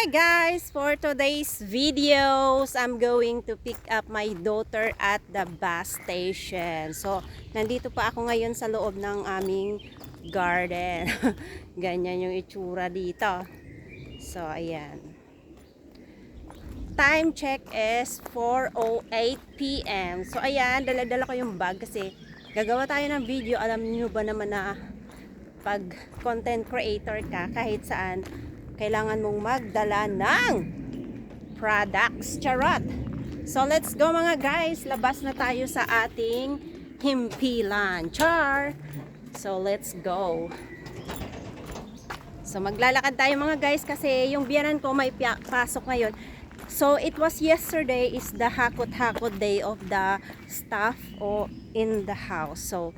Hi guys! For today's videos, I'm going to pick up my daughter at the bus station. So, nandito pa ako ngayon sa loob ng aming garden. Ganyan yung itsura dito. So, ayan. Time check is 4:08 p.m. So, ayan, dala-dala ko yung bag kasi gagawa tayo ng video. Alam niyo ba naman na pag content creator ka, kahit saan, kailangan mong magdala ng products. Charot! So, let's go mga guys. Labas na tayo sa ating himpilan. Char! So, let's go. So, maglalakad tayo mga guys kasi yung biyanan ko may pasok ngayon. So, it was yesterday is the hakot-hakot day of the staff or in the house. So,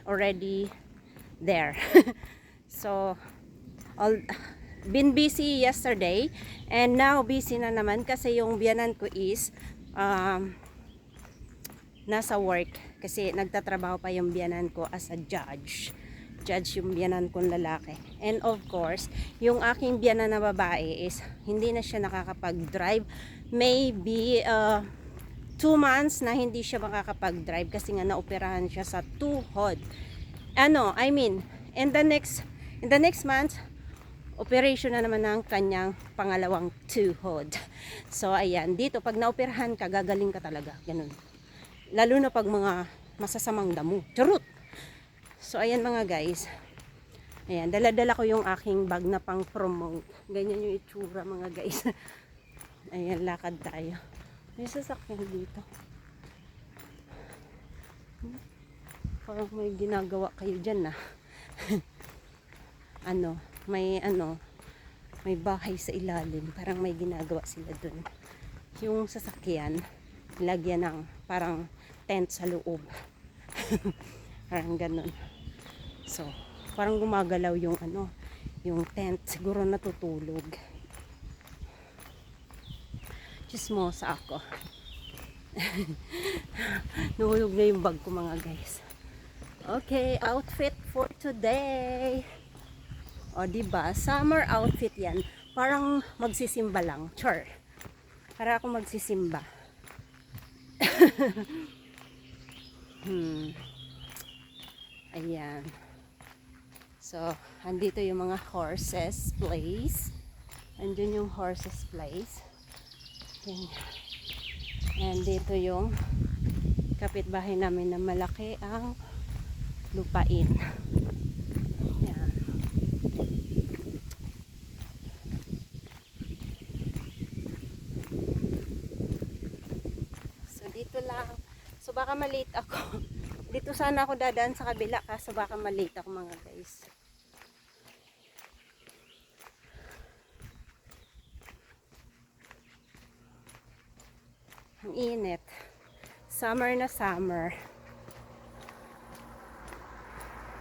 already there. So, been busy yesterday and now busy na naman kasi yung biyanan ko is nasa work kasi nagtatrabaho pa yung biyanan ko as a judge yung biyanan kong lalaki, and of course yung aking biyanan na babae is hindi na siya nakakapag-drive, maybe 2 months na hindi siya makakapag-drive kasi nga naoperahan siya sa tuhod. In the next month operation na naman ng kanyang pangalawang tuhod. So, ayan. Dito, pag naoperahan ka, gagaling ka talaga. Ganun. Lalo na pag mga masasamang damo. Charot! So, ayan mga guys. Ayan. Dala-dala ko yung aking bag na pang promote. Ganyan yung itsura mga guys. Ayan, lakad tayo. May sasakyan dito. Parang may ginagawa kayo dyan na. May bahay sa ilalim, parang may ginagawa sila dun. Yung sasakyan lagyan ng parang tent sa loob. Parang ganun. So, parang gumagalaw yung yung tent, siguro natutulog. Chismosa ako. Nahulog na yung bag ko mga guys. Okay, outfit for today. O, diba? Summer outfit yan. Parang magsisimba lang. Char. Para ako magsisimba. Ayan. So, andito yung mga horses place. Andun yung horses place. And dito yung kapitbahay namin na malaki ang lupain. Dito lang. So baka malate ako. Dito sana ako dadaan sa kabila kaso baka malate ako mga guys. Ang init. Summer na summer.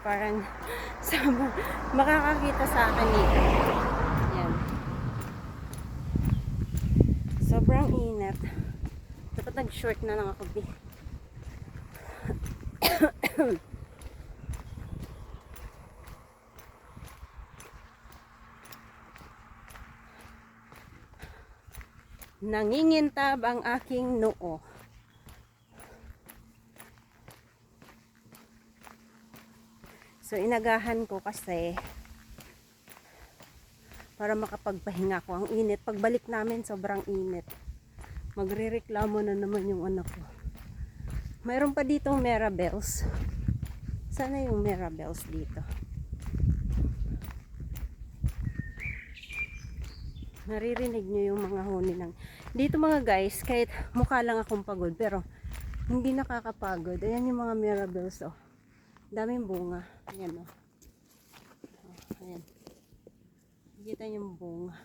Parang summer. Makakakita sa akin dito. Yan. Sobrang init. Dapat nag-short na lang ako. Nangingintab ang aking noo. So, inagahan ko kasi para makapagpahinga ko. Ang init. Pagbalik namin, sobrang init. Magrereklamo na naman yung anak ko. Mayroon pa ditong Mirabels. Sana yung Mirabels dito. Naririnig nyo yung mga huni ng... Dito mga guys, kahit mukha lang akong pagod, pero hindi nakakapagod. Ayan yung mga Mirabels, oh. Daming bunga. Ayan, oh. Ayan. Kita yung bunga.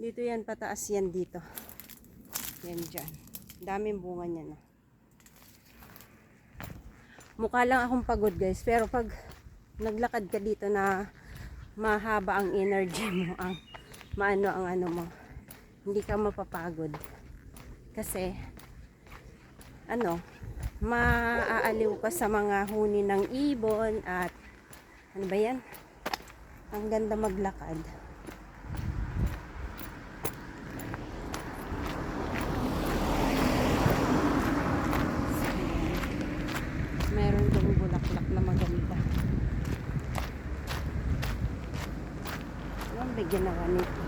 Dito yan, pataas yan dito. Yan dyan. Daming bunga niyan. Mukha lang akong pagod guys. Pero pag naglakad ka dito na mahaba ang energy mo, ang mo, hindi ka mapapagod. Kasi, maaaliw ka sa mga huni ng ibon at, ano ba yan? Ang ganda maglakad. Meron dong bulaklak na maganda. Ang bigyan naman nito.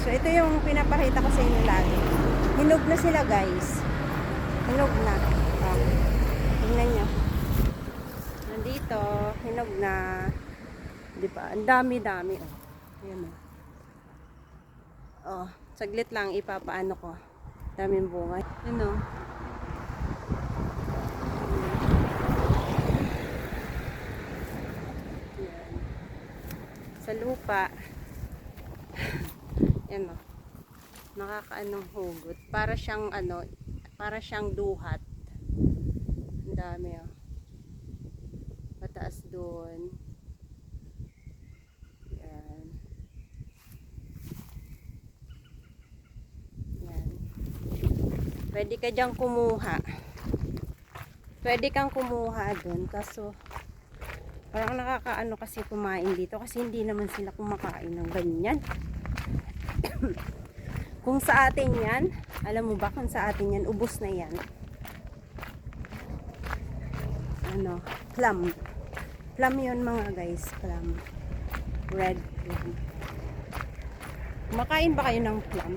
So, ito yung pinapakita ko sa inyo lagi. Hinog na sila, guys. Hinog na. Tingnan nyo. Nandito, hinog na. Diba? Ang dami-dami. Oh. Ayan o. Oh, saglit lang ipapaano ko. Daming bunga. Ayan o. Ayan. Sa lupa. Ayan o. Nakakaanong hugot. Para siyang ano, para siyang duhat. Ang dami o. Pataas doon. Yan. Yan. Pwede ka diyang kumuha. Pwede kang kumuha doon. Kaso, parang nakakaano kasi kumain dito. Kasi hindi naman sila kumakain ng ganyan. Kung sa atin yan, alam mo ba kung sa atin yan, ubos na yan. Ano, plum. Plum yun mga guys, plum. Red plum. Kumakain ba kayo ng plum?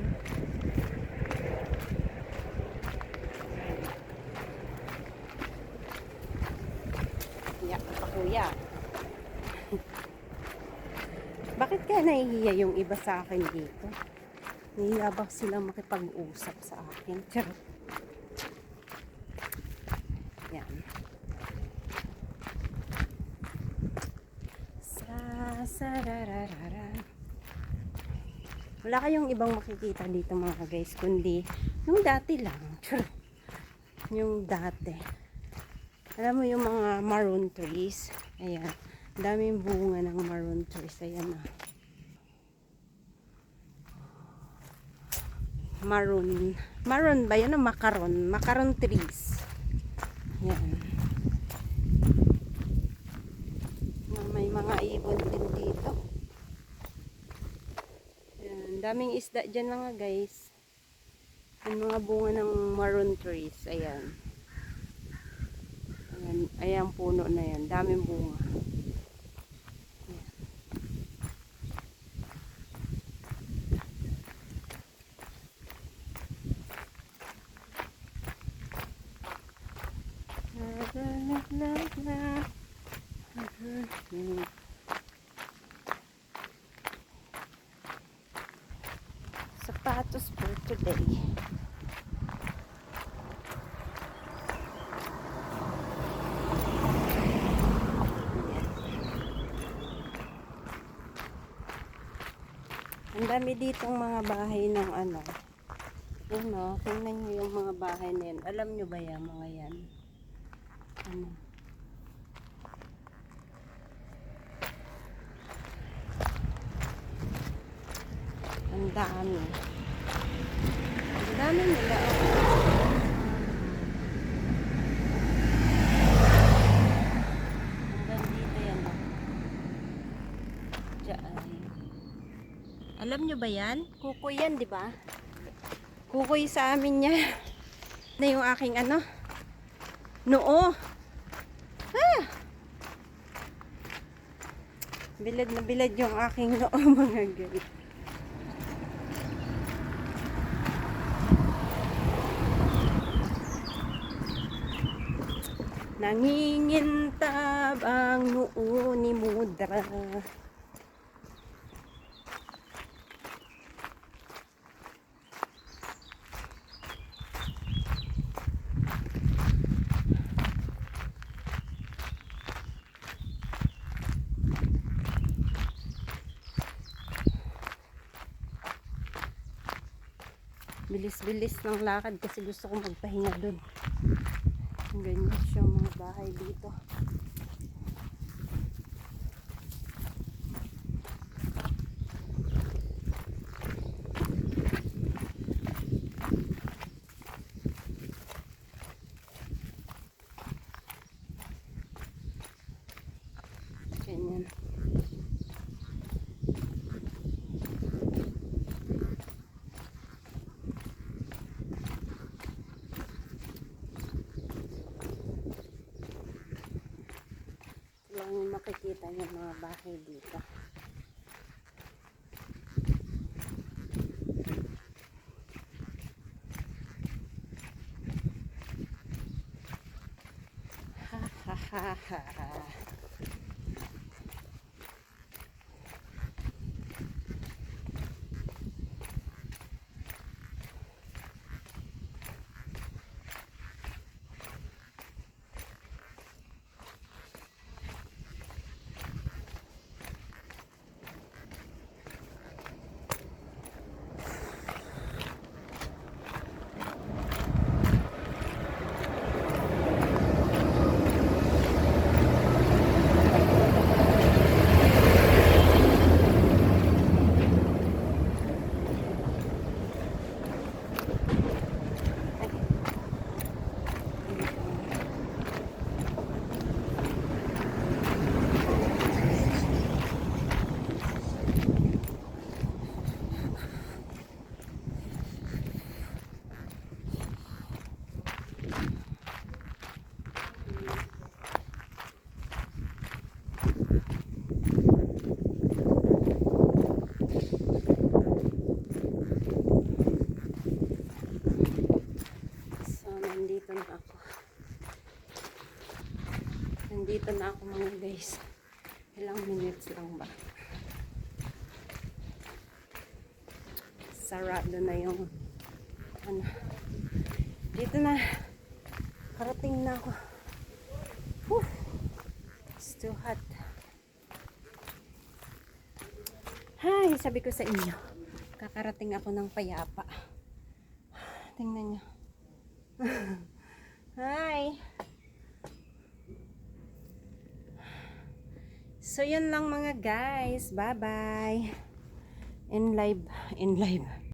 Yak pa kuya. Bakit kaya nahihiya yung iba sa akin dito? Nahihiya ba silang makipag-usap sa akin? Charot. Yan. Sararara. Wala kayong ibang makikita dito mga guys, kundi yung dati lang. Yung dati. Alam mo yung mga maroon trees? Ayan. Daming bunga ng maroon trees. Ayan na. Maroon. Maroon ba yun? Macaron. Macaron trees. Ayan. May mga ibon din dito. Ayan. Daming isda dyan mga guys. Yung mga bunga ng maroon trees. Ayan. Ayan. Ayan puno na yan. Daming bunga. Sapatos for today. Ang dami ditong mga bahay ng ano. Ano, tingnan nyo yung mga bahay na yan. Alam nyo ba yan, mga yan? Ano? Ang dami. Ang dami nila. Hanggang dito yan. Diyan. Alam nyo ba yan? Kukoy yan, di ba? Kukoy sa amin niya. Na yung aking ano? Noo. Ah! Bilad na bilad yung aking noo mga guys. Nangingintab ang noo ni Mudra. Bilis-bilis ng lakad kasi gusto ko magpahinga dun. Ganyan siya mga bahay dito. Ganyan. makikita niyo mga bahay dito. Ha ha ha ha ha. Nandito na ako mga guys. Ilang minutes lang ba? Sarado na yung ano. Dito na. Karating na ako. Whew. It's too hot. Hi, sabi ko sa inyo. Kakarating ako ng payapa. Tingnan nyo. Hi. So, yun lang mga guys. Bye-bye. In live.